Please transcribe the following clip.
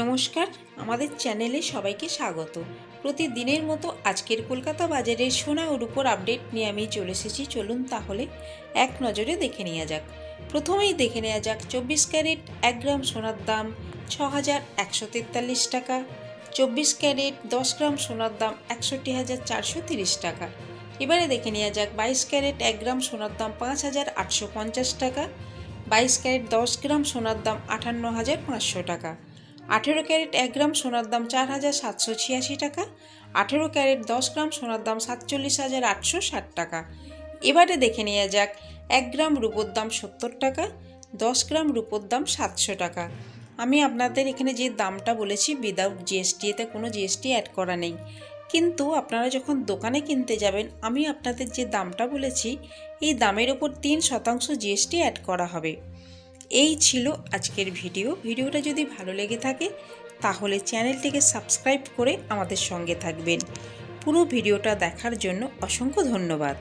নমস্কার, আমাদের চ্যানেলে সবাইকে স্বাগত। প্রতিদিনের মতো আজকের কলকাতা বাজারের সোনা ও রূপোর আপডেট নিয়ে আমি চলে এসেছি। চলুন তাহলে এক নজরে দেখে নেওয়া যাক। প্রথমেই দেখে নেওয়া যাক 24 ক্যারেট 1 গ্রাম সোনার দাম 6,143 টাকা। 24 ক্যারেট 10 গ্রাম সোনার দাম 61,430 টাকা। এবারে দেখে নেওয়া যাক 22 ক্যারেট 1 গ্রাম সোনার দাম 5,850 টাকা। 22 ক্যারেট 10 গ্রাম সোনার দাম 58,500 টাকা। 18 ক্যারেট 1 গ্রাম সোনার দাম 4,786 টাকা। 18 ক্যারেট 10 গ্রাম সোনার দাম 47,860 টাকা। এবারে দেখে নেওয়া যাক 1 গ্রাম রূপোর দাম 70 টাকা। 10 গ্রাম রূপোর দাম 700 টাকা। আমি আপনাদের এখানে যে দামটা বলেছি উইদাউট জিএসটি, এতে কোনো জিএসটি অ্যাড করা নেই। কিন্তু আপনারা যখন দোকানে কিনতে যাবেন, আমি আপনাদের যে দামটা বলেছি এই দামের ওপর 3% জিএসটি অ্যাড করা হবে। এই ছিল আজকের ভিডিওটা যদি ভালো লেগে থাকে তাহলে চ্যানেলটিকে সাবস্ক্রাইব করে আমাদের সঙ্গে থাকবেন। পুরো ভিডিওটা দেখার জন্য অসংখ্য ধন্যবাদ।